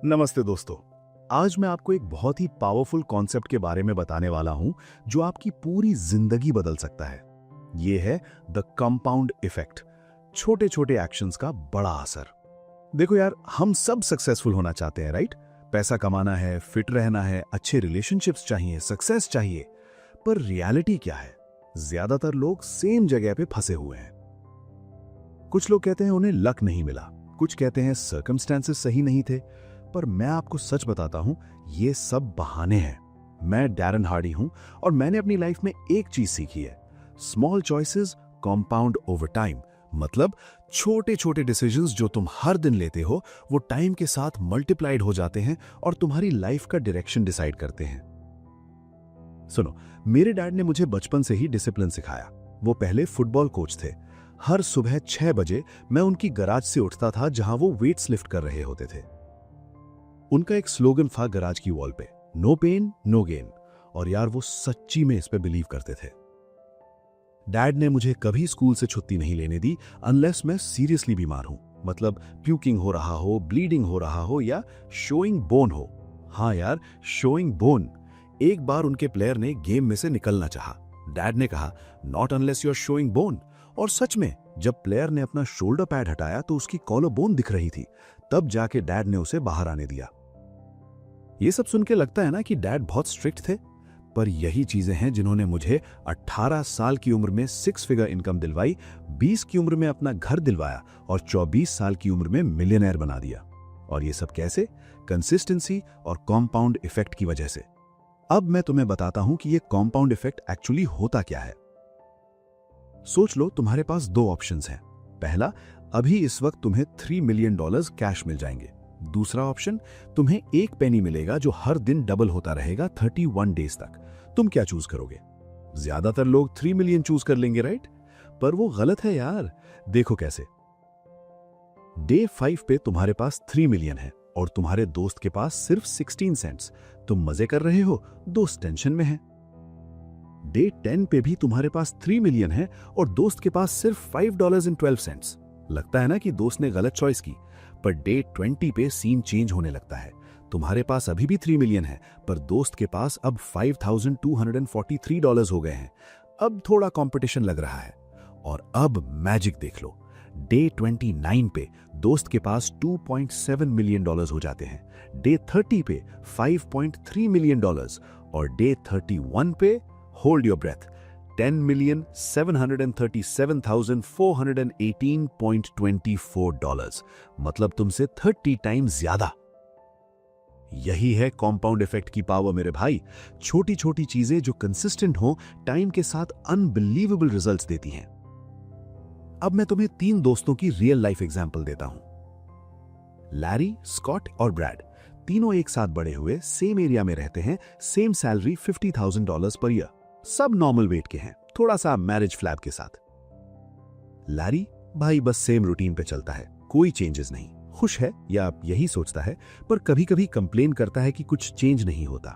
नमस्ते दोस्तों। आज मैं आपको एक बहुत ही पावरफुल कॉन्सेप्ट के बारे में बताने वाला हूं जो आपकी पूरी जिंदगी बदल सकता है। ये है द कंपाउंड इफेक्ट, छोटे छोटे एक्शंस का बड़ा असर। देखो यार, हम सब सक्सेसफुल होना चाहते हैं, राइट? पैसा कमाना है, फिट रहना है, अच्छे रिलेशनशिप्स चाहिए, सक्सेस चाहिए। पर रियलिटी क्या है? ज्यादातर लोग सेम जगह पे फंसे हुए हैं। कुछ लोग कहते हैं उन्हें लक नहीं मिला, कुछ कहते हैं सर्कमस्टेंसेस सही नहीं थे। पर मैं आपको सच बताता हूं, ये सब बहाने हैं। मैं डैरन हार्डी हूं और मैंने अपनी लाइफ में एक चीज सीखी है, small choices compound over time. मतलब छोटे छोटे डिसीजंस जो तुम हर दिन लेते हो वो टाइम के साथ मल्टीप्लाइड हो जाते हैं और तुम्हारी लाइफ का डायरेक्शन डिसाइड करते हैं। सुनो, मेरे डैड ने मुझे बचपन से ही डिसिप्लिन सिखाया। वो पहले फुटबॉल कोच थे। हर सुबह 6 बजे मैं उनकी गराज से उठता था जहां वो वेट्स लिफ्ट कर रहे होते थे। उनका एक स्लोगन था गराज की वॉल पे, नो पेन नो गेन। और यार, वो सच्ची में इस पे बिलीव करते थे। डैड ने मुझे कभी स्कूल से छुट्टी नहीं लेने दी अनलेस मैं सीरियसली बीमार हूं। मतलब प्यूकिंग हो रहा हो, ब्लीडिंग हो रहा हो या शोइंग बोन हो। हाँ यार, शोइंग बोन। एक बार उनके प्लेयर ने गेम में से निकलना चाहा। डैड ने कहा, not unless you are showing bone. और सच में जब प्लेयर ने अपना शोल्डर पैड हटाया तो उसकी कॉलर बोन दिख रही थी। तब जाके डैड ने उसे बाहर आने दिया। ये सब सुन के लगता है ना कि डैड बहुत स्ट्रिक्ट थे, पर यही चीजें हैं जिन्होंने मुझे 18 साल की उम्र में 6 फिगर इनकम दिलवाई, 20 की उम्र में अपना घर दिलवाया और 24 साल की उम्र में मिलियनेयर बना दिया। और ये सब कैसे? कंसिस्टेंसी और कॉम्पाउंड इफेक्ट की वजह से। अब मैं तुम्हें बताता हूं कि ये कॉम्पाउंड इफेक्ट एक्चुअली होता क्या है। सोच लो, तुम्हारे पास दो ऑप्शंस हैं। पहला, अभी इस वक्त तुम्हें $3 मिलियन कैश मिल जाएंगे। दूसरा ऑप्शन, तुम्हें 1 पेनी मिलेगा जो हर दिन डबल होता रहेगा 31 डेज तक। तुम क्या चूज करोगे? ज्यादातर लोग 3 मिलियन चूज कर लेंगे, राइट? पर वो गलत है यार। देखो कैसे। डे 5 पे तुम्हारे पास 3 मिलियन है और तुम्हारे दोस्त के पास सिर्फ 16 सेंट्स। तुम मजे कर रहे हो, दोस्त टेंशन में है। डे 10 पे भी तुम्हारे पास 3 मिलियन है और दोस्त के पास सिर्फ $5.12। लगता है ना कि दोस्त ने गलत चॉइस की। पर डे 20 पे सीन चेंज होने लगता है। तुम्हारे पास अभी भी 3 मिलियन है, पर दोस्त के पास अब $5,243 हो गए हैं। अब थोड़ा कंपटीशन लग रहा है। और अब मैजिक देख लो, डे 29 पे दोस्त के पास $2.7 मिलियन हो जाते हैं, डे 30 पे $5.3 मिलियन और डे 31 पे, होल्ड योर ब्रेथ, $10,737,418.24। मतलब तुमसे 30 टाइम्स ज्यादा। यही है कॉम्पाउंड इफेक्ट की पावर मेरे भाई। छोटी छोटी चीजें जो कंसिस्टेंट हो, टाइम के साथ अनबिलीवेबल रिजल्ट्स देती हैं। अब मैं तुम्हें 3 दोस्तों की रियल लाइफ एग्जांपल देता हूं। लैरी, स्कॉट और ब्रैड तीनों एक साथ बड़े हुए, सेम एरिया में रहते हैं, सेम सैलरी $50,000 पर ईयर। सब नॉर्मल वेट के हैं, थोड़ा सा मैरिज फ्लैप के साथ। लैरी भाई बस सेम रूटीन पे चलता है, कोई चेंजेस नहीं। खुश है या आप यही सोचता है, पर कभी कभी कंप्लेन करता है कि कुछ चेंज नहीं होता।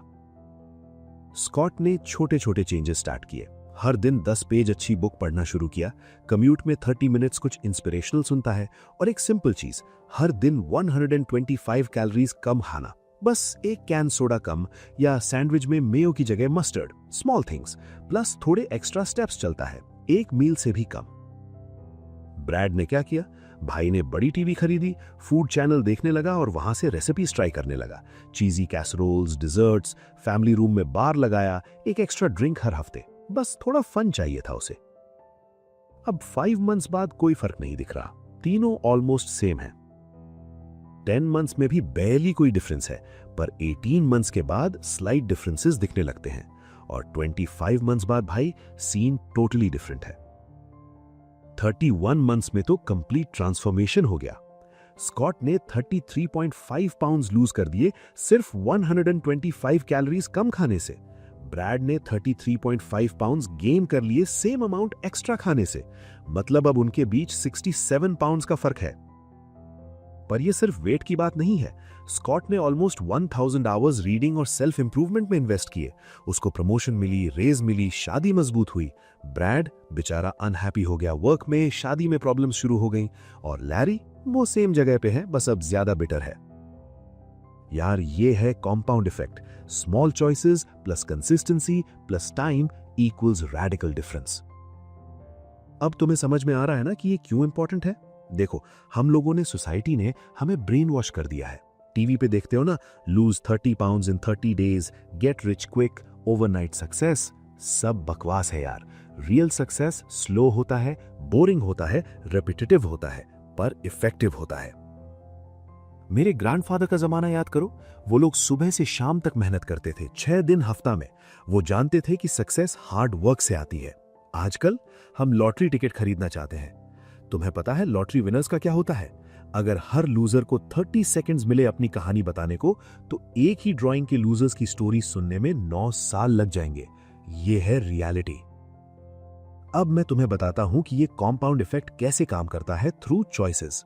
स्कॉट ने छोटे छोटे चेंजेस स्टार्ट किए। हर दिन 10 पेज अच्छी बुक पढ़ना शुरू किया, कम्यूट में 30 मिनट्स कुछ इंस्पिरेशनल सुनता है, और एक सिंपल चीज, हर दिन 125 कैलोरीज कम खाना। बस एक कैन सोडा कम या सैंडविच में मेयो की जगह मस्टर्ड। स्मॉल थिंग्स प्लस थोड़े एक्स्ट्रा स्टेप्स चलता है, एक मील से भी कम। ब्रैड ने क्या किया? भाई ने बड़ी टीवी खरीदी, फूड चैनल देखने लगा और वहां से रेसिपीज ट्राई करने लगा। चीजी कैसरोल्स, डिजर्ट्स, फैमिली रूम में बार लगाया, एक एक्स्ट्रा ड्रिंक हर हफ्ते। बस थोड़ा फन चाहिए था उसे। अब 5 मंथ्स बाद कोई फर्क नहीं दिख रहा, तीनों ऑलमोस्ट सेम है। 10 मंथ्स में भी बैरली कोई डिफरेंस है, पर 18 मंथ्स के बाद स्लाइट डिफरेंसेस दिखने लगते हैं। और 25 मंथ्स बाद भाई सीन टोटली डिफरेंट है। 31 मंथ्स में तो कंप्लीट ट्रांसफॉर्मेशन हो गया। स्कॉट ने 33.5 पाउंड्स लूज कर दिए सिर्फ 125 कैलोरीज कम खाने से। ब्रैड ने 33.5 पाउंड्स गेन कर लिए सेम अमाउंट एक्स्ट्रा खाने से। मतलब अब उनके बीच 67 पाउंड्स का फर्क है। पर यह सिर्फ वेट की बात नहीं है। स्कॉट ने ऑलमोस्ट 1000 आवर्स रीडिंग और सेल्फ इंप्रूवमेंट में इन्वेस्ट किए। उसको प्रमोशन मिली, रेज मिली, शादी मजबूत हुई। ब्रैड बेचारा अनहैप्पी हो गया वर्क में, शादी में प्रॉब्लम्स शुरू हो गई। और लैरी वो सेम जगह पे है, बस अब ज्यादा बिटर है। यार ये है compound effect. Small choices plus consistency plus time equals radical difference. अब तुम्हें समझ में आ रहा है ना कि ये क्यों इंपॉर्टेंट है? देखो, हम लोगों ने, सोसाइटी ने हमें ब्रेन वॉश कर दिया है। टीवी पे देखते हो ना, लूज 30 पाउंड्स इन 30 days, get rich quick, overnight success. सब बकवास है यार। रियल सक्सेस स्लो होता है, बोरिंग होता है, रेपिटेटिव होता है, पर इफेक्टिव होता है। मेरे ग्रैंडफादर का जमाना याद करो। वो लोग सुबह से शाम तक मेहनत करते थे, 6 दिन हफ्ता में। वो जानते थे कि सक्सेस हार्ड वर्क से आती है। आजकल हम लॉटरी टिकट खरीदना चाहते हैं। तुम्हें पता है लॉटरी विनर्स का क्या होता है? अगर हर लूजर को 30 सेकंड्स मिले अपनी कहानी बताने को, तो एक ही ड्राइंग के लूजर्स की स्टोरी सुनने में 9 साल लग जाएंगे। ये है रियलिटी। अब मैं तुम्हें बताता हूं कि ये कॉम्पाउंड इफेक्ट कैसे काम करता है थ्रू चॉइसेस।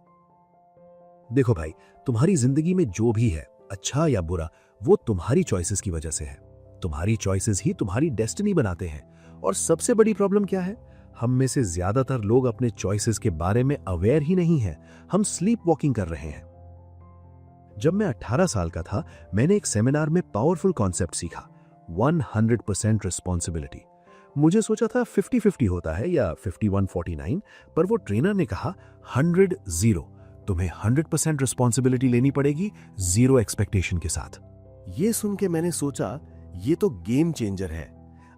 देखो भाई, तुम्हारी जिंदगी में जो भी है, अच्छा या बुरा, वो तुम्हारी चॉइसेस की वजह से है। तुम्हारी चॉइसेस ही तुम्हारी डेस्टिनी बनाते हैं। और सबसे बड़ी प्रॉब्लम क्या है? हम में से ज्यादातर लोग अपने चॉइसेस के बारे में अवेयर ही नहीं है। हम स्लीप वॉकिंग कर रहे हैं। जब मैं 18 साल का था, मैंने एक सेमिनार में पावरफुल कॉन्सेप्ट सीखा, 100% रिस्पॉन्सिबिलिटी। मुझे सोचा था 50-50 होता है या 51-49, पर वो ट्रेनर ने कहा 100-0। तुम्हें 100% रिस्पॉन्सिबिलिटी लेनी पड़ेगी, 0 एक्सपेक्टेशन के साथ। ये सुन के मैंने सोचा, ये तो गेम चेंजर है।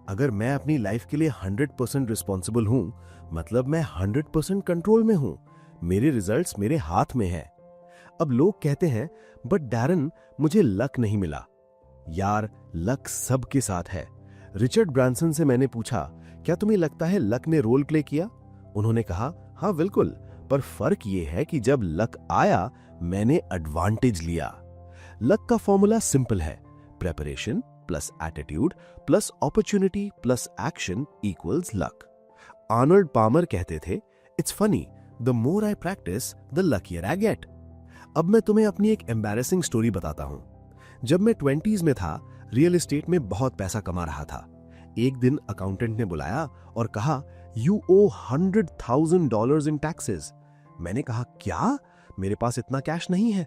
अगर मैं अपनी लाइफ के लिए 100% रिस्पॉन्सिबल हूं, मतलब मैं 100% कंट्रोल में हूं। मेरे रिजल्ट्स मेरे हाथ में हैं। अब लोग कहते हैं, बट डैरन, मुझे लक नहीं मिला। यार, लक सबके साथ है। रिचर्ड ब्रांसन से मैंने पूछा, क्या तुम्हें लगता है लक ने रोल प्ले किया? उन्होंने कहा, हाँ बिल्कुल, पर फर्क यह है कि जब लक आया, मैंने एडवांटेज लिया। लक का फॉर्मूला सिंपल है, preparation plus attitude plus opportunity plus action equals luck. Arnold Palmer कहते थे, it's funny, the more I practice the luckier I get. अब मैं तुम्हें अपनी एक एम्बैरेसिंग स्टोरी बताता हूं। जब मैं 20s में था, रियल एस्टेट में बहुत पैसा कमा रहा था। एक दिन अकाउंटेंट ने बुलाया और कहा, यू ओ $100,000 इन टैक्सेस। मैंने कहा, क्या? मेरे पास इतना कैश नहीं है।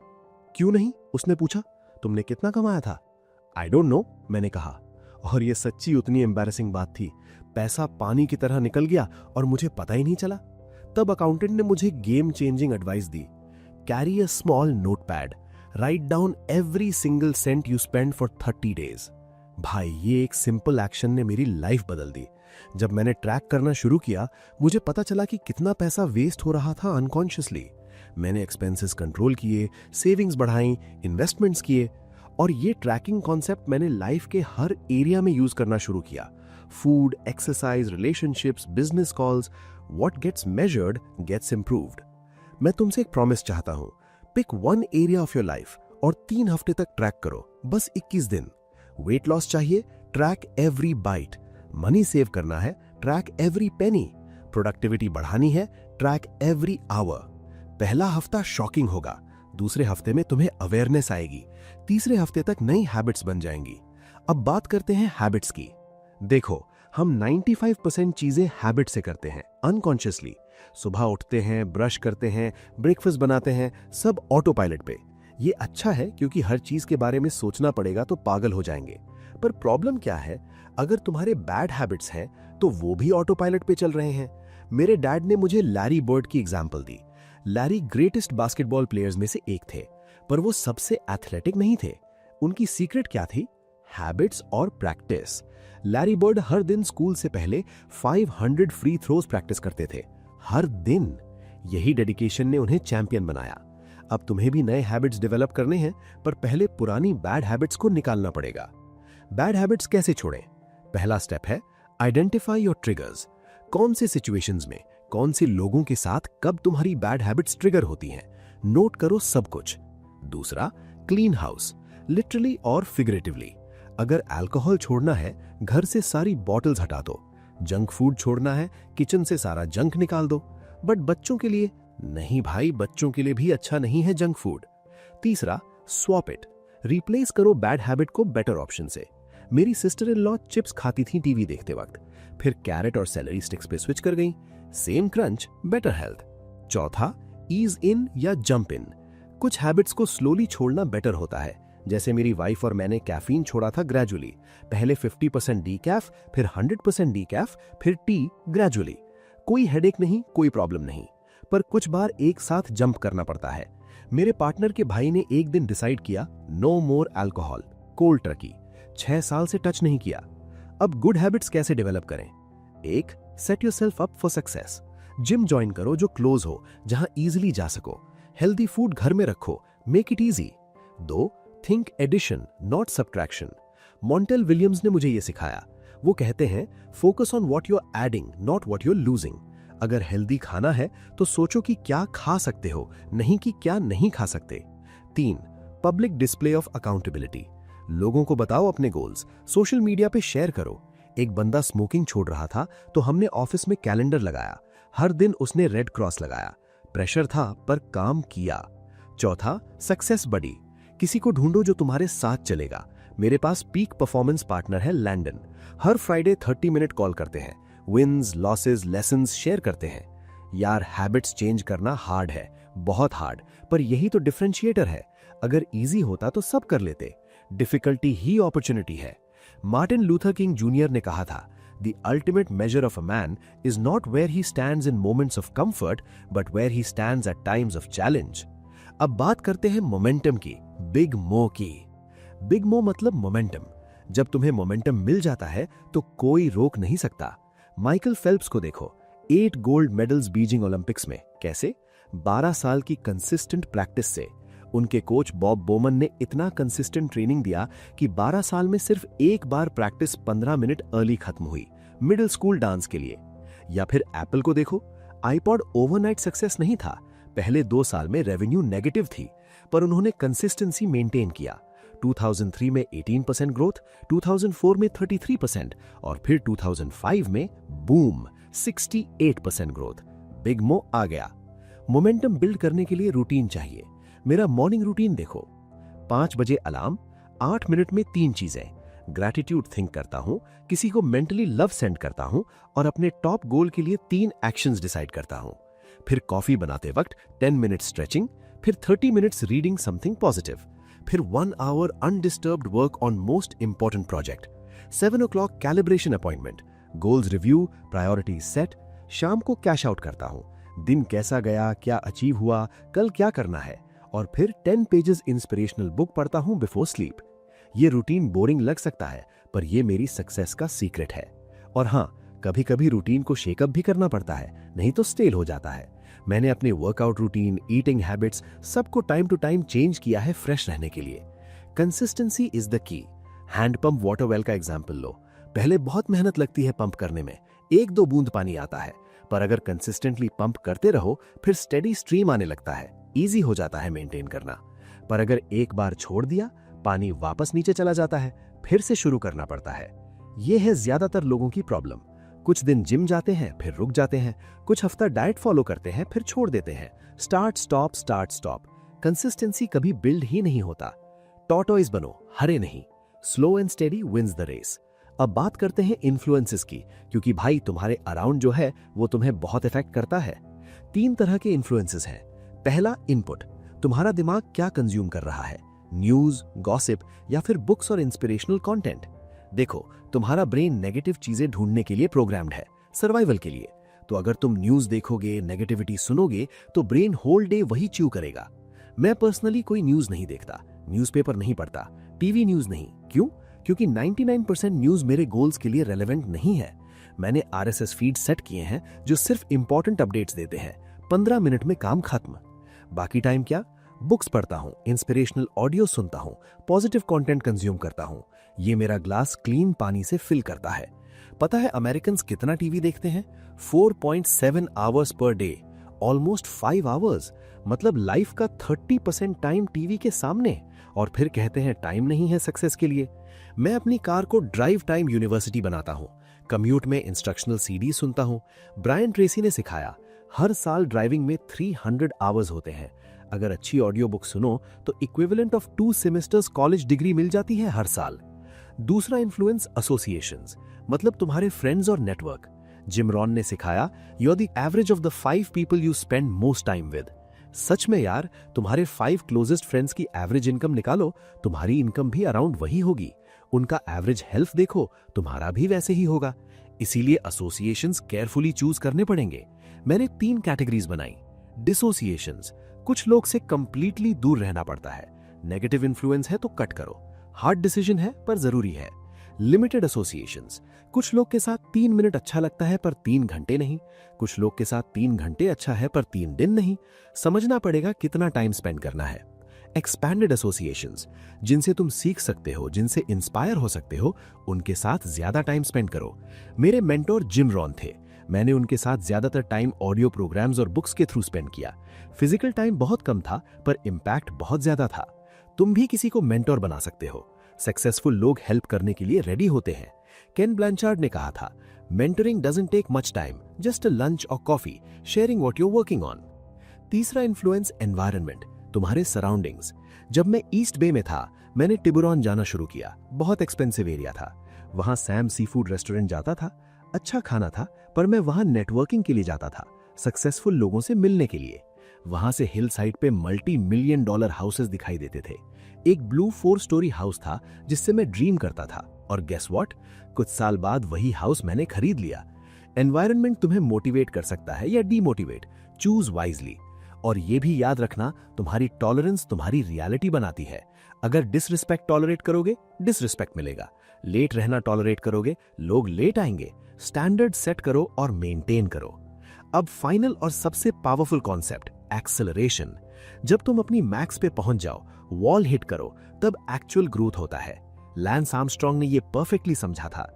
क्यों नहीं? उसने पूछा, तुमने कितना कमाया था? आई डोंट नो, मैंने कहा। और ये सच्ची उतनी एम्बैरेसिंग बात थी। पैसा पानी की तरह निकल गया और मुझे पता ही नहीं चला। तब अकाउंटेंट ने मुझे game changing advice the, carry a small notepad, write down every single sent you spend for 30 days. भाई, ये एक सिंपल एक्शन ने मेरी लाइफ बदल दी। जब मैंने ट्रैक करना शुरू किया, मुझे पता चला कि कितना पैसा वेस्ट हो रहा था अनकॉन्शियसली। मैंने एक्सपेंसेस कंट्रोल किए, सेविंग्स बढ़ाई, इन्वेस्टमेंट्स किए, और ये ट्रैकिंग कॉन्सेप्ट मैंने लाइफ के हर एरिया में यूज करना शुरू किया। Food, exercise, relationships, business calls, what gets measured gets improved. मैं तुमसे एक प्रॉमिस चाहता हूं, pick one area of your life और 3 हफ्ते तक ट्रैक करो, बस 21 दिन। वेट लॉस चाहिए? Track every bite. Money save करना है? Track every penny. प्रोडक्टिविटी बढ़ानी है? Track every hour. पहला हफ्ता शॉकिंग होगा, दूसरे हफ्ते में तुम्हें अवेयरनेस आएगी, तीसरे हफ्ते तक नई हैबिट्स बन जाएंगी। अब बात करते हैं हैबिट्स की। देखो, हम 95% चीजें हैबिट से करते हैं, अनकॉन्शियसली। सुबह उठते हैं, ब्रश करते हैं, ब्रेकफास्ट बनाते हैं, सब ऑटो पायलट पे। ये अच्छा है क्योंकि हर चीज के बारे में सोचना पड़ेगा तो पागल हो जाएंगे। पर प्रॉब्लम क्या है? अगर तुम्हारे बैड हैबिट्स हैं तो वो भी ऑटो पायलट पे चल रहे हैं। मेरे डैड ने मुझे लैरी बर्ड की एग्जाम्पल दी। लैरी ग्रेटेस्ट बास्केटबॉल प्लेयर्स में से एक थे, पर वो सबसे एथलेटिक नहीं थे। उनकी सीक्रेट क्या थी? हैबिट्स और प्रैक्टिस। लैरी बर्ड हर दिन स्कूल से पहले 500 फ्री थ्रोज प्रैक्टिस करते थे, हर दिन। यही डेडिकेशन ने उन्हें चैंपियन बनाया। अब तुम्हें भी नए हैबिट्स डेवलप करने हैं, पर पहले पुरानी बैड हैबिट्स को निकालना पड़ेगा। बैड हैबिट्स कैसे छोड़ें? पहला स्टेप है आइडेंटिफाई योर ट्रिगर्स। कौन से सिचुएशंस में, कौन से लोगों के साथ कब तुम्हारी बैड हैबिट्स ट्रिगर होती हैं, नोट करो सब कुछ। दूसरा, क्लीन हाउस, लिटरली और फिगरेटिवली। अगर अल्कोहल छोड़ना है, घर से सारी बॉटल्स हटा दो। जंक फूड छोड़ना है, किचन से सारा जंक निकाल दो। बट बच्चों के लिए नहीं भाई, बच्चों के लिए भी अच्छा नहीं है जंक फूड। तीसरा, स्वैप इट, रिप्लेस करो बैड हैबिट को बेटर ऑप्शन से। मेरी सिस्टर इन लॉ चिप्स खाती थी टीवी देखते वक्त, फिर कैरेट और सेलरी स्टिक्स पे स्विच कर गई। Same crunch, better health. चौथा, ईज इन या जंप इन। कुछ हैबिट्स को स्लोली छोड़ना बेटर होता है, जैसे मेरी वाइफ और मैंने कैफीन छोड़ा था ग्रेजुअली, पहले 50% डीकैफ, फिर 100% डीकैफ, फिर टी ग्रेजुअली। कोई हेडेक नहीं, कोई प्रॉब्लम नहीं, पर कुछ बार एक साथ जंप करना पड़ता है। मेरे पार्टनर के भाई ने एक दिन डिसाइड किया, नो मोर अल्कोहल, कोल्ड टर्की। 6 साल से टच नहीं किया। अब गुड हैबिट्स कैसे डेवलप करें? 1. Set yourself up for success. Gym join करो जो क्लोज हो, जहां इजीली जा सको। हेल्दी फूड घर में रखो, make it easy. 2. Think addition not subtraction. Montel Williams ने मुझे यह सिखाया। वो कहते हैं, focus on what you are adding not what you are losing. अगर हेल्दी खाना है तो सोचो कि क्या खा सकते हो, नहीं कि क्या नहीं खा सकते। 3. Public display of accountability. लोगों को बताओ अपने गोल्स, सोशल मीडिया पे शेयर करो। एक बंदा स्मोकिंग छोड़ रहा था तो हमने ऑफिस में कैलेंडर लगाया, हर दिन उसने रेड क्रॉस लगाया। प्रेशर था पर काम किया। 4. सक्सेस बडी। किसी को ढूंढो जो तुम्हारे साथ चलेगा। मेरे पास पीक परफॉर्मेंस पार्टनर है लैंडन। हर फ्राइडे 30 मिनट कॉल करते हैं, विन्स, लॉसेस, लेसन्स शेयर करते हैं। यार, हैबिट्स चेंज करना हार्ड है, बहुत हार्ड, पर यही तो डिफरेंशिएटर है। अगर इजी होता तो सब कर लेते, डिफिकल्टी ही अपॉर्चुनिटी है। मार्टिन लूथर किंग जूनियर ने कहा था, the ultimate measure of a man is not where he stands in moments of comfort but where he stands at times of challenge. अब बात करते हैं मोमेंटम की, बिग मो की। बिग मो मतलब मोमेंटम। जब तुम्हें मोमेंटम मिल जाता है तो कोई रोक नहीं सकता। माइकल फेल्प्स को देखो, 8 गोल्ड मेडल्स बीजिंग ओलंपिक्स में। कैसे? 12 साल की कंसिस्टेंट प्रैक्टिस से। उनके कोच बॉब बोमन ने इतना कंसिस्टेंट ट्रेनिंग दिया कि 12 साल में सिर्फ एक बार प्रैक्टिस 15 मिनट अर्ली खत्म हुई, मिडिल स्कूल डांस के लिए। या फिर एप्पल को देखो, आईपॉड ओवरनाइट सक्सेस नहीं था। पहले 2 साल में रेवेन्यू नेगेटिव थी, पर उन्होंने कंसिस्टेंसी मेंटेन किया। 2003 में 18% ग्रोथ, 2004 में 33% और फिर 2005 में बूम 68% ग्रोथ। बिग मो आ गया। मोमेंटम बिल्ड करने के लिए रूटीन चाहिए। मेरा मॉर्निंग रूटीन देखो, 5 बजे अलार्म, 8 मिनट में 3 चीजें। ग्रैटिट्यूड थिंक करता हूं, किसी को मेंटली लव सेंड करता हूं और अपने टॉप गोल के लिए 3 एक्शंस डिसाइड करता हूं। फिर कॉफी बनाते वक्त 10 मिनट स्ट्रेचिंग, फिर 30 मिनट्स रीडिंग समथिंग पॉजिटिव, फिर 1 hour undisturbed work on most important project. 7 o'clock calibration appointment, goals review, priority set. शाम को कैश आउट करता हूं, दिन कैसा गया, क्या अचीव हुआ, कल क्या करना है, और फिर 10 पेजेस इंस्पिरेशनल बुक पढ़ता हूं बिफोर स्लीप। ये रूटीन बोरिंग लग सकता है, पर ये मेरी सक्सेस का सीक्रेट है। और हां, कभी कभी रूटीन को शेकअप भी करना पड़ता है, नहीं तो स्टेल हो जाता है। मैंने अपने वर्कआउट रूटीन, ईटिंग हैबिट्स सबको टाइम टू टाइम चेंज किया है फ्रेश रहने के लिए। Consistency is the key. Hand pump water well का एग्जाम्पल लो। पहले बहुत मेहनत लगती है पंप करने में, 1-2 बूंद पानी आता है, पर अगर कंसिस्टेंटली पंप करते रहो फिर स्टेडी स्ट्रीम आने लगता है, इजी हो जाता है मेंटेन करना। पर अगर एक बार छोड़ दिया, पानी वापस नीचे चला जाता है, फिर से शुरू करना पड़ता है। यह है ज्यादातर लोगों की प्रॉब्लम। कुछ दिन जिम जाते हैं, फिर रुक जाते हैं, कुछ हफ्ता डाइट फॉलो करते हैं, फिर छोड़ देते हैं। Start stop start stop. Consistency कभी बिल्ड ही नहीं होता। टॉर्टोइज बनो, हरे नहीं। Slow and steady wins the race. अब बात करते हैं इन्फ्लुएंसेस की, क्योंकि भाई तुम्हारे अराउंड जो है वो तुम्हें बहुत इफेक्ट करता है। 3 तरह के इन्फ्लुएंसेस हैं। पहला, इनपुट। तुम्हारा दिमाग क्या कंज्यूम कर रहा है, न्यूज, गॉसिप या फिर बुक्स और इंस्पिरेशनल कंटेंट। देखो, तुम्हारा ब्रेन नेगेटिव चीजें ढूंढने के लिए प्रोग्राम्ड है, सर्वाइवल के लिए। तो अगर तुम न्यूज देखोगे, नेगेटिविटी सुनोगे, तो ब्रेन होल डे वही च्यू करेगा। मैं पर्सनली कोई न्यूज नहीं देखता, न्यूज़पेपर नहीं पढ़ता, टीवी न्यूज नहीं। क्यों? क्योंकि 99% न्यूज मेरे गोल्स के लिए रेलेवेंट नहीं है। मैंने RSS फीड सेट किए हैं जो सिर्फ इंपॉर्टेंट अपडेट्स देते हैं, 15 मिनट में काम खत्म। बाकी टाइम क्या? बुक्स पढ़ता हूं, इंस्पिरेशनल ऑडियो सुनता हूं, पॉजिटिव कंटेंट कंज्यूम करता हूं। ये मेरा ग्लास क्लीन पानी से फिल करता है। पता है अमेरिकन्स कितना टीवी देखते हैं? 4.7 hours per day, almost 5 hours. मतलब लाइफ का 30% टाइम टीवी के सामने, और फिर कहते हैं टाइम नहीं है सक्सेस के लिए। मैं अपनी कार को ड्राइव टाइम यूनिवर्सिटी बनाता हूं, कम्यूट में इंस्ट्रक्शनल CD सुनता हूं। ब्रायन ट्रेसी ने सिखाया, हर साल ड्राइविंग में 300 आवर्स होते हैं। अगर अच्छी ऑडियो बुक सुनो तो equivalent of 2 semesters college degree मिल जाती है हर साल। दूसरा इन्फ्लुएंस, एसोसिएशंस, मतलब तुम्हारे फ्रेंड्स और नेटवर्क। जिम रॉन ने सिखाया, you are the average of the 5 people you spend most time with. सच में यार, तुम्हारे 5 क्लोजेस्ट फ्रेंड्स की एवरेज इनकम निकालो, तुम्हारी इनकम भी अराउंड वही होगी। उनका एवरेज हेल्थ देखो, तुम्हारा भी वैसे ही होगा। इसीलिए एसोसिएशंस केयरफुली चूज करने पड़ेंगे। मैंने 3 कैटेगरीज बनाई। डिसोसिएशंस, कुछ लोग से कंप्लीटली दूर रहना पड़ता है। नेगेटिव इन्फ्लुएंस है तो कट करो, हार्ड डिसीजन है पर जरूरी है। लिमिटेड एसोसिएशंस, कुछ लोग के साथ 3 मिनट अच्छा लगता है पर 3 घंटे नहीं। कुछ लोग के साथ 3 घंटे अच्छा है पर 3 दिन नहीं। समझना पड़ेगा कितना टाइम स्पेंड करना है। एक्सपैंडेड एसोसिएशंस, जिनसे तुम सीख सकते हो, जिनसे इंस्पायर हो सकते हो, उनके साथ ज्यादा टाइम स्पेंड करो। मेरे मेंटोर जिम रॉन थे। मैंने उनके साथ ज्यादातर टाइम ऑडियो प्रोग्राम्स और बुक्स के थ्रू स्पेंड किया। फिजिकल टाइम बहुत कम था पर इम्पैक्ट बहुत ज्यादा था। तुम भी किसी को मेंटोर बना सकते हो। सक्सेसफुल लोग हेल्प करने के लिए रेडी होते हैं। केन ब्लैंचार्ड ने कहा था, mentoring doesn't take much time, just a lunch और coffee, sharing what you are working on. तीसरा इन्फ्लुएंस, एनवायरनमेंट, तुम्हारे सराउंडिंग्स। जब मैं ईस्ट बे में था, मैंने टिबुरॉन जाना शुरू किया। बहुत एक्सपेंसिव एरिया था। वहां सैम सी फूड रेस्टोरेंट जाता था, अच्छा खाना था, पर मैं वहां नेटवर्किंग के लिए जाता था, सक्सेसफुल लोगों से मिलने के लिए। वहां से हिल साइड पे $multi-million हाउसेस दिखाई देते थे। एक ब्लू 4 स्टोरी हाउस था जिससे मैं ड्रीम करता था, और गेस व्हाट, कुछ साल बाद वही हाउस मैंने खरीद लिया। एनवायरनमेंट तुम्हें मोटिवेट कर सकता है या डीमोटिवेट, चूज वाइजली। और ये भी याद रखना, तुम्हारी टॉलरेंस तुम्हारी रियलिटी बनाती है। अगर डिसरिस्पेक्ट टॉलरेट करोगे, डिसरिस्पेक्ट मिलेगा। लेट रहना टॉलरेट करोगे, लोग लेट आएंगे। स्टैंडर्ड सेट करो और मेंटेन करो। अब फाइनल और सबसे पावरफुल कॉन्सेप्ट, एक्सेलरेशन। जब तुम अपनी मैक्स पे पहुंच जाओ, वॉल हिट करो, तब एक्चुअल ग्रोथ होता है। लैंस आर्मस्ट्रॉन्ग ने यह परफेक्टली समझा था।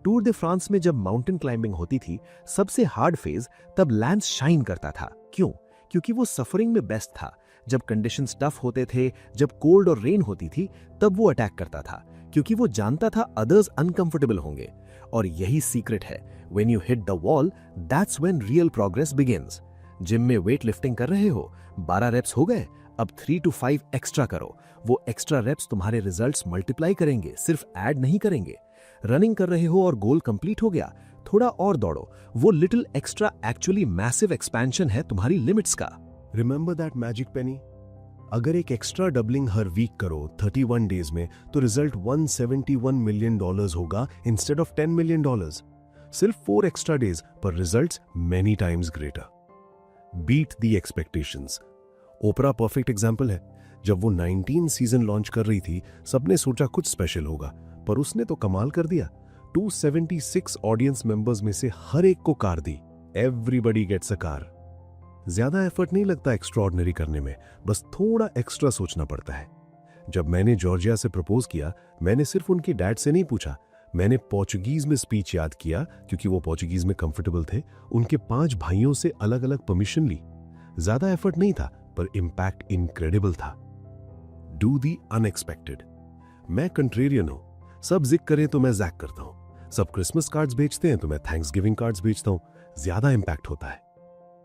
टूर दे फ्रांस में जब माउंटेन क्लाइंबिंग होती थी, सबसे हार्ड फेज, तब लैंस शाइन करता था। क्यों? क्योंकि वो सफरिंग में बेस्ट था। जब कंडीशंस टफ होते थे, जब कोल्ड और रेन होती थी, तब वो अटैक करता था, क्योंकि वो जानता था अदर्स अनकंफर्टेबल होंगे। और यही सीक्रेट है, when you hit the wall, that's when real progress begins. Gym में वेट लिफ्टिंग कर रहे हो, 12 रेप्स हो गए, अब 3 to 5 एक्स्ट्रा करो। वो एक्स्ट्रा रेप्स तुम्हारे रिजल्ट्स मल्टीप्लाई करेंगे, सिर्फ ऐड नहीं करेंगे। रनिंग कर रहे हो और गोल कंप्लीट हो गया, थोड़ा और दौड़ो। वो little extra actually massive expansion है तुम्हारी लिमिट्स का। रिमेंबर दैट मैजिक पेनी? अगर एक एक्स्ट्रा डबलिंग हर वीक करो 31 डेज में, तो रिजल्ट $171 मिलियन होगा इंस्टेड ऑफ $10 मिलियन। सिर्फ 4 एक्स्ट्रा डेज पर results many times greater. Beat the expectations. Oprah perfect example है। जब वो 19 सीजन लॉन्च कर रही थी, सबने सोचा कुछ स्पेशल होगा, पर उसने तो कमाल कर दिया। 276 ऑडियंस मेंबर्स में से हर एक को कार दी। Everybody gets a car. ज्यादा एफर्ट नहीं लगता एक्स्ट्राऑर्डिनरी करने में, बस थोड़ा एक्स्ट्रा सोचना पड़ता है। जब मैंने जॉर्जिया से प्रपोज किया, मैंने सिर्फ उनके डैड से नहीं पूछा, मैंने पोर्चुगीज में स्पीच याद किया, क्योंकि वो पोर्चुगीज में कंफर्टेबल थे। उनके 5 भाइयों से अलग अलग परमिशन ली। ज्यादा एफर्ट नहीं था, पर इंपैक्ट इनक्रेडिबल था। Do the unexpected. मैं कंट्रेरियन हूं। सब जिक्र करें तो मैं जैक करता हूं। सब क्रिसमस कार्ड्स बेचते हैं तो मैं थैंक्सगिविंग कार्ड्स बेचता हूं। ज्यादा इंपैक्ट होता है।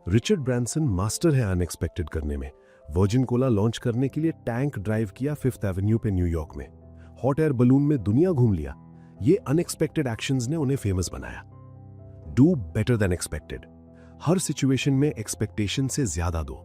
रिचर्ड ब्रांसन मास्टर है अनएक्सपेक्टेड करने में। वर्जिन कोला लॉन्च करने के लिए टैंक ड्राइव किया 5th एवेन्यू पे न्यूयॉर्क में। हॉट एयर बलून में दुनिया घूम लिया। ये अनएक्सपेक्टेड एक्शंस ने उन्हें फेमस बनाया। Do better than expected. Her situation में एक्सपेक्टेशन से ज्यादा दो।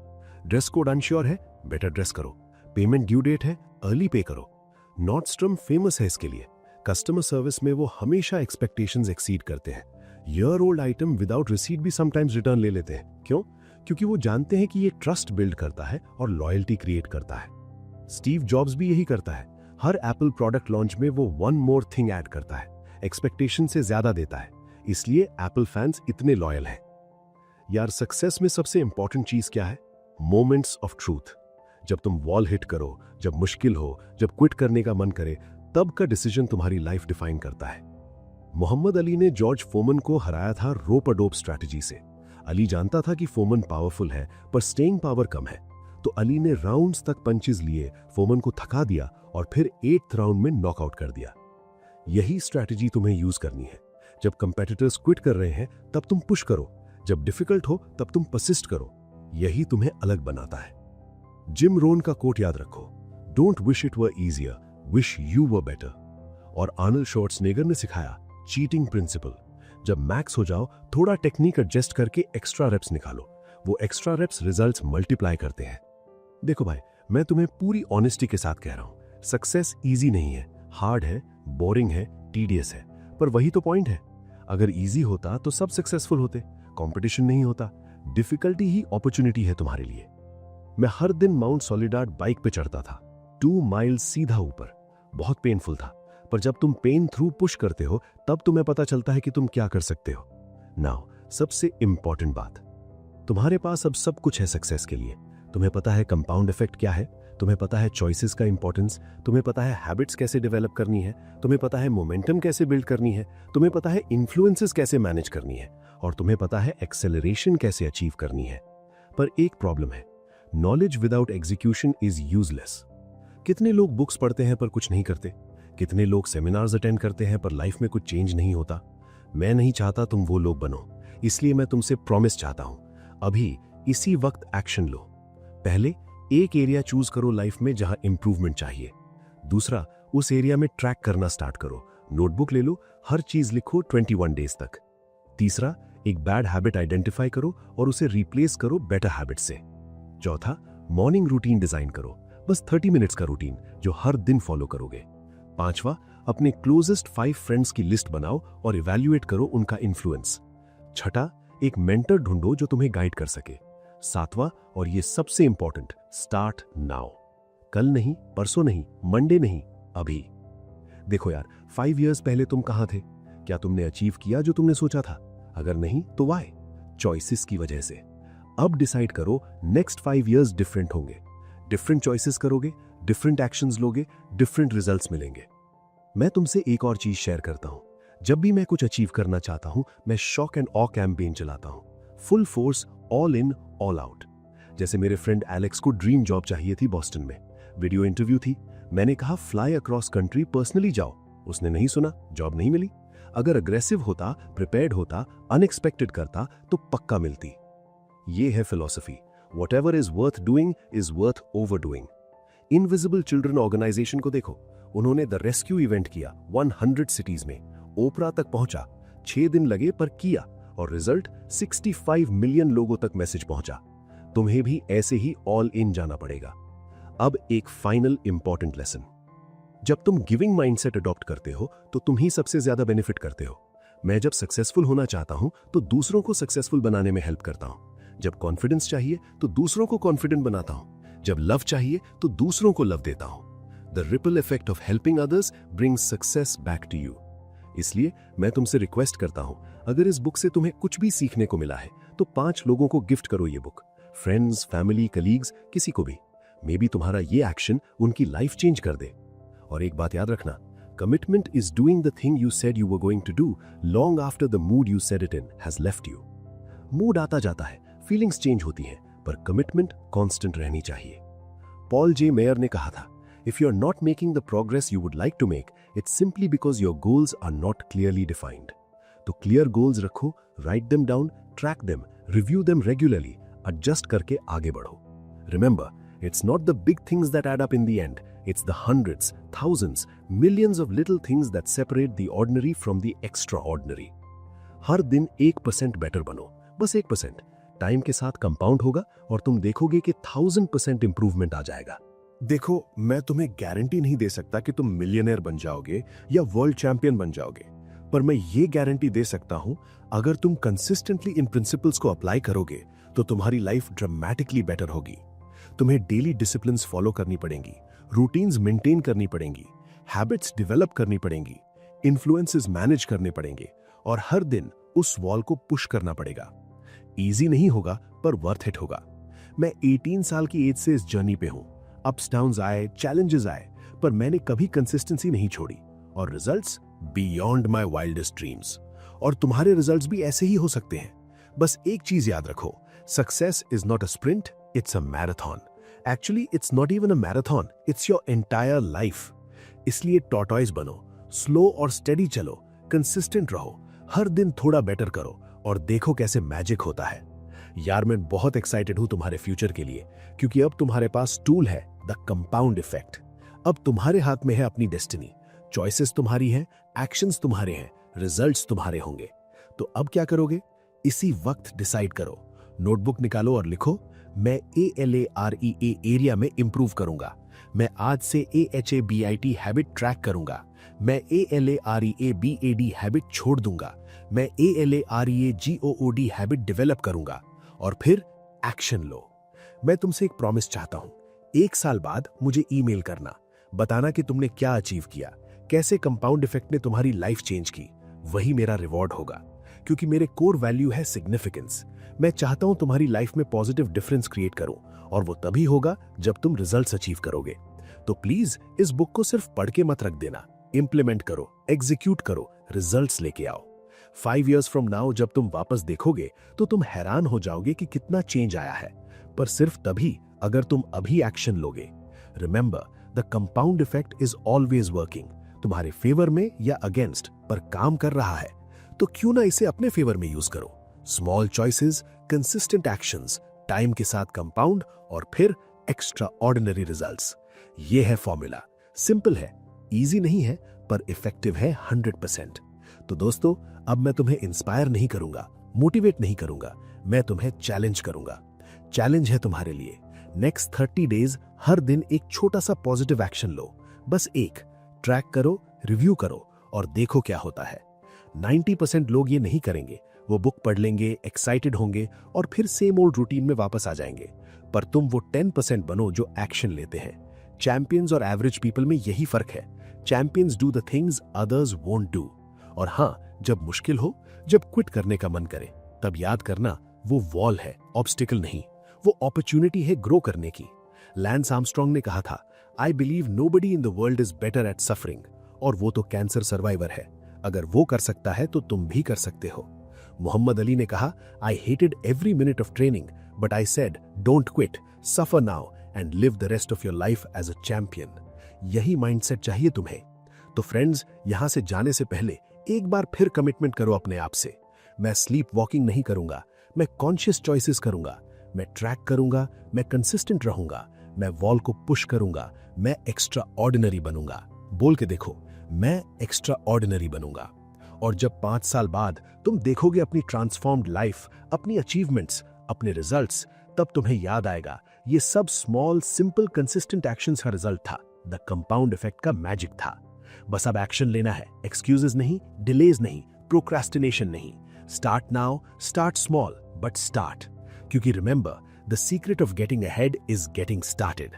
ड्रेस कोड अनश्योर है, बेटर ड्रेस करो। पेमेंट ड्यू डेट है, अर्ली पे करो। नॉर्डस्ट्रॉम फेमस है इसके लिए। कस्टमर सर्विस में वो हमेशा एक्सपेक्टेशंस एक्सीड करते हैं। Year old item without receipt भी समटाइम्स रिटर्न ले लेते हैं। क्यों? क्योंकि वो जानते हैं कि ये ट्रस्ट बिल्ड करता है और लॉयल्टी क्रिएट करता है। स्टीव जॉब्स भी यही करता है। हर एप्पल प्रोडक्ट लॉन्च में वो वन मोर थिंग ऐड करता है, एक्सपेक्टेशन से ज्यादा देता है। इसलिए एप्पल फैंस इतने लॉयल हैं। यार, सक्सेस में सबसे इंपॉर्टेंट चीज क्या है? Moments of truth. जब तुम वॉल हिट करो, जब मुश्किल हो, जब क्विट करने का मन करे, तब का डिसीजन तुम्हारी लाइफ डिफाइन करता है। मोहम्मद अली ने जॉर्ज फोमन को हराया था रोप अ डोप स्ट्रैटेजी से। अली जानता था कि फोमन पावरफुल है, पर स्टेइंग पावर कम है, तो अली ने राउंड्स तक पंचेस लिए, फोमन को थका दिया और फिर 8th राउंड में नॉकआउट कर दिया। यही स्ट्रैटेजी तुम्हें यूज करनी है। जब कंपेटिटर्स क्विट कर रहे हैं, तब तुम पुश करो। जब डिफिकल्ट हो, तब तुम परसिस्ट करो। यही तुम्हें अलग बनाता है। जिम रोन का कोट याद रखो, don't wish it were easier, wish you were better. और आर्नल्ड श्वार्ज़नेगर ने सिखाया चीटिंग प्रिंसिपल। जब मैक्स हो जाओ, थोड़ा टेक्निक एडजस्ट करके एक्स्ट्रा रेप्स निकालो। वो एक्स्ट्रा रेप्स रिजल्ट्स मल्टीप्लाई करते हैं। देखो भाई, मैं तुम्हें पूरी ऑनेस्टी के साथ कह रहा हूं, सक्सेस इजी नहीं है, हार्ड है, बोरिंग है, टीडियस है, पर वही तो पॉइंट है। अगर इजी होता तो सब सक्सेसफुल होते, कंपटीशन नहीं होता। डिफिकल्टी ही अपॉर्चुनिटी है तुम्हारे लिए। मैं हर दिन माउंट सोलिडार्ड बाइक पे चढ़ता था, 2 माइल्स सीधा ऊपर। बहुत पेनफुल था, पर जब तुम पेन थ्रू पुश करते हो तब तुम्हें पता चलता है कि तुम क्या कर सकते हो। नाउ सबसे इंपॉर्टेंट बात, तुम्हारे पास अब सब कुछ है सक्सेस के लिए। तुम्हें पता है कंपाउंड इफेक्ट क्या है, तुम्हें पता है चॉइसेस का इंपॉर्टेंस, तुम्हें पता है हैबिट्स कैसे डेवलप करनी है, तुम्हें पता है मोमेंटम कैसे बिल्ड करनी है, तुम्हें पता है इन्फ्लुएंसेस कैसे मैनेज करनी है, और तुम्हें पता है एक्सेलरेशन कैसे अचीव करनी है। पर एक प्रॉब्लम है, knowledge without execution is useless. कितने लोग बुक्स पढ़ते हैं पर कुछ नहीं करते, कितने लोग सेमिनार्स अटेंड करते हैं पर लाइफ में कुछ चेंज नहीं होता। मैं नहीं चाहता तुम वो लोग बनो, इसलिए मैं तुमसे प्रॉमिस चाहता हूं, अभी इसी वक्त एक्शन लो। पहले एक एरिया चूज करो लाइफ में जहां इंप्रूवमेंट चाहिए। दूसरा, उस एरिया में ट्रैक करना स्टार्ट करो, नोटबुक ले लो, हर चीज लिखो 21 डेज तक। तीसरा, एक बैड हैबिट आइडेंटिफाई करो और उसे रिप्लेस करो बेटर हैबिट से। चौथा, मॉर्निंग रूटीन डिजाइन करो, बस 30 मिनट्स का रूटीन जो हर दिन फॉलो करोगे। पांचवा, अपने क्लोजेस्ट 5 फ्रेंड्स की लिस्ट बनाओ और इवैल्यूएट करो उनका इन्फ्लुएंस। छठा, एक मेंटर ढूंढो जो तुम्हें गाइड कर सके। सातवां, और ये सबसे इंपॉर्टेंट, स्टार्ट नाउ। कल नहीं, परसों नहीं, मंडे नहीं, अभी। देखो यार, 5 इयर्स पहले तुम कहां थे? क्या तुमने अचीव किया जो तुमने सोचा था? अगर नहीं तो वाई? चॉइसेस की वजह से। अब डिसाइड करो, नेक्स्ट 5 इयर्स डिफरेंट होंगे। डिफरेंट चॉइसेस करोगे, डिफरेंट एक्शंस लोगे, डिफरेंट रिजल्ट्स मिलेंगे। मैं तुमसे एक और चीज शेयर करता हूं, जब भी मैं कुछ अचीव करना चाहता हूं, मैं शॉक एंड ऑ कैंपेन चलाता हूं, full force, all in all out. जैसे मेरे फ्रेंड एलेक्स को ड्रीम जॉब चाहिए थी बॉस्टन में, वीडियो इंटरव्यू थी, मैंने कहा फ्लाई अक्रॉस कंट्री पर्सनली जाओ, उसने नहीं सुना, जॉब नहीं मिली। अगर अग्रेसिव होता, प्रिपेयर्ड होता, अनएक्सपेक्टेड करता तो पक्का मिलती। ये है philosophy, whatever is worth doing is worth overdoing. Invisible Children Organization को देखो, उन्होंने द रेस्क्यू इवेंट किया 100 सिटीज में, ओपरा तक पहुंचा, 6 दिन लगे पर किया, और रिजल्ट 65 मिलियन लोगों तक मैसेज पहुंचा। तुम्हें भी ऐसे ही ऑल इन जाना पड़ेगा। अब एक फाइनल इंपॉर्टेंट लेसन, जब तुम गिविंग माइंडसेट अडॉप्ट करते हो तो तुम ही सबसे ज्यादा बेनिफिट करते हो। मैं जब सक्सेसफुल होना चाहता हूं तो दूसरों को सक्सेसफुल बनाने में हेल्प करता हूं। जब कॉन्फिडेंस चाहिए तो दूसरों को कॉन्फिडेंट बनाता हूं। जब लव चाहिए तो दूसरों को लव देता हूं। The ripple effect of helping others brings success back to you. इसलिए मैं तुमसे रिक्वेस्ट करता हूं, अगर इस बुक से तुम्हें कुछ भी सीखने को मिला है तो 5 लोगों को गिफ्ट करो ये बुक, फ्रेंड्स, फैमिली, कलीग्स, किसी को भी। मे बी तुम्हारा ये एक्शन उनकी लाइफ चेंज कर दे। और एक बात याद रखना, commitment is doing the thing you said you were going to do long after the mood you said it in has left you. Mood आता जाता है, फीलिंग्स चेंज होती हैं, पर कमिटमेंट कांस्टेंट रहनी चाहिए। पॉल जे मेयर ने कहा था, if you are not making the progress you would like to make, it's simply because your goals are not clearly defined. तो क्लियर गोल्स रखो, write them down, track them, review them regularly, adjust करके आगे बढ़ो। Remember, it's not the big things that add up in the end, it's the hundreds, thousands, millions of little things that separate the ordinary from the extraordinary. हर दिन 1% better बनो, बस 1%। Time के साथ compound होगा और तुम देखोगे कि 1000% इंप्रूवमेंट आ जाएगा। देखो, मैं तुम्हें गारंटी नहीं दे सकता कि तुम मिलियनेयर बन जाओगे या वर्ल्ड चैंपियन बन जाओगे, पर मैं ये गारंटी दे सकता हूं, अगर तुम कंसिस्टेंटली इन प्रिंसिपल्स को अप्लाई करोगे तो तुम्हारी लाइफ ड्रामेटिकली बेटर होगी। तुम्हें डेली डिसिप्लिन्स फॉलो करनी पड़ेंगी, रूटीन्स मेंटेन करनी पड़ेंगी, हैबिट्स डेवलप करनी पड़ेंगी, इन्फ्लुएंसेस मैनेज करने पड़ेंगे, और हर दिन उस वॉल को पुश करना पड़ेगा। इजी नहीं होगा पर वर्थ इट होगा। मैं 18 साल की एज से इस जर्नी पे हूं। अप्स डाउन्स आए, चैलेंजेस आए, पर मैंने कभी कंसिस्टेंसी नहीं छोड़ी, और results beyond my wildest dreams. और तुम्हारे रिजल्ट्स भी ऐसे ही हो सकते हैं। बस एक चीज याद रखो, success is not a sprint, it's a marathon. Actually, it's not even a marathon. It's your entire life. इसलिए टॉर्टॉइस बनो, स्लो और स्टेडी चलो, कंसिस्टेंट रहो, हर दिन थोड़ा बेटर करो और देखो कैसे मैजिक होता है। यार, मैं बहुत एक्साइटेड हूं तुम्हारे फ्यूचर के लिए, क्योंकि अब तुम्हारे पास टूल है, द कंपाउंड इफेक्ट। अब तुम्हारे हाथ में है अपनी डेस्टिनी। चॉइसेस तुम्हारी हैं, एक्शंस तुम्हारे हैं, रिजल्ट्स तुम्हारे होंगे। तो अब क्या करोगे? इसी वक्त डिसाइड करो। नोटबुक निकालो और लिखो, मैं ALAREA एरिया में इंप्रूव करूंगा। मैं आज से AHABIT हैबिट ट्रैक करूंगा। मैं ALAREABAD हैबिट छोड़ दूंगा। मैं ALAREAGOOD हैबिट डेवलप करूंगा। और फिर एक्शन लो। मैं तुमसे एक प्रॉमिस चाहता हूं, 1 साल बाद मुझे ईमेल करना, बताना कि तुमने क्या अचीव किया, कैसे कंपाउंड इफेक्ट ने तुम्हारी लाइफ चेंज की। वही मेरा रिवॉर्ड होगा, क्योंकि मेरे कोर वैल्यू है सिग्निफिकेंस। मैं चाहता हूं तुम्हारी लाइफ में पॉजिटिव डिफरेंस क्रिएट करूं, और वो तभी होगा जब तुम रिजल्ट्स अचीव करोगे। तो प्लीज इस बुक को सिर्फ पढ़ के मत रख देना, इंप्लीमेंट करो, एग्जीक्यूट करो, रिजल्ट्स लेके आओ। 5 years फ्रॉम नाउ जब तुम वापस देखोगे तो तुम हैरान हो जाओगे कि कितना चेंज आया है, पर सिर्फ तभी अगर तुम अभी एक्शन लोगे। Remember, the compound effect is always working. तुम्हारे फेवर में या अगेंस्ट पर काम कर रहा है, तो क्यों ना इसे अपने फेवर में यूज करो। Small choices, consistent actions, time के साथ कंपाउंड और फिर एक्स्ट्रा ऑर्डिनरी रिजल्ट्स। ये है फॉर्मूला। सिंपल है, इजी नहीं है, पर इफेक्टिव है 100%। तो दोस्तों, अब मैं तुम्हें इंस्पायर नहीं करूंगा, मोटिवेट नहीं करूंगा, मैं तुम्हें चैलेंज करूंगा। चैलेंज है तुम्हारे लिए, नेक्स्ट 30 डेज हर दिन एक छोटा सा पॉजिटिव एक्शन लो। बस एक, ट्रैक करो, रिव्यू करो और देखो क्या होता है। 90% लोग ये नहीं करेंगे। वो बुक पढ़ लेंगे, एक्साइटेड होंगे और फिर सेम ओल्ड रूटीन में वापस आ जाएंगे। पर तुम वो 10% बनो जो एक्शन लेते हैं। चैंपियंस और एवरेज पीपल में यही फर्क है। Champions do the things others won't do. और हाँ, जब मुश्किल हो, जब क्विट करने का मन करे, तब याद करना वो वॉल है, ऑब्स्टिकल नहीं। वो अपॉर्चुनिटी है ग्रो करने की। लैंस आर्मस्ट्रॉन्ग ने कहा था, I believe nobody in the world is better at suffering. और वो तो कैंसर सर्वाइवर है। अगर वो कर सकता है तो तुम भी कर सकते हो। मोहम्मद अली ने कहा, I hated every minute of training but I said don't quit, suffer now and live the rest of your life as a champion. यही माइंडसेट चाहिए तुम्हें। तो फ्रेंड्स, यहां से जाने से पहले एक बार फिर कमिटमेंट करो अपने आप से। मैं स्लीप वॉकिंग नहीं करूंगा, मैं कॉन्शियस चॉइसेस करूंगा, मैं ट्रैक करूंगा, मैं कंसिस्टेंट रहूंगा, मैं वॉल को पुश करूंगा, मैं एक्स्ट्रा ऑर्डिनरी बनूंगा। बोल के देखो, मैं एक्स्ट्रा ऑर्डिनरी बनूंगा। और जब 5 साल बाद तुम देखोगे अपनी ट्रांसफॉर्म्ड लाइफ, अपनी अचीवमेंट्स, अपने रिजल्ट्स, तब तुम्हें याद आएगा ये सब स्मॉल सिंपल कंसिस्टेंट एक्शंस का रिजल्ट था। द कंपाउंड इफेक्ट का मैजिक था। बस अब एक्शन लेना है, एक्सक्यूजेस नहीं, डिलेज नहीं, प्रोक्रेस्टिनेशन नहीं। Start now, start small but start. क्योंकि remember, the secret of getting ahead is getting started.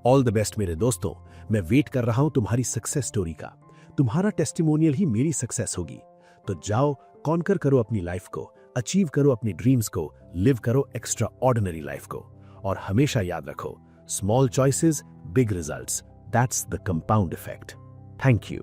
All the best मेरे दोस्तों। मैं वेट कर रहा हूं तुम्हारी सक्सेस स्टोरी का। तुम्हारा टेस्टिमोनियल ही मेरी सक्सेस होगी। तो जाओ, कॉन्कर करो अपनी लाइफ को, अचीव करो अपनी ड्रीम्स को, लिव करो एक्स्ट्रा ऑर्डिनरी लाइफ को। और हमेशा याद रखो, small choices, big results, that's the compound effect. Thank you.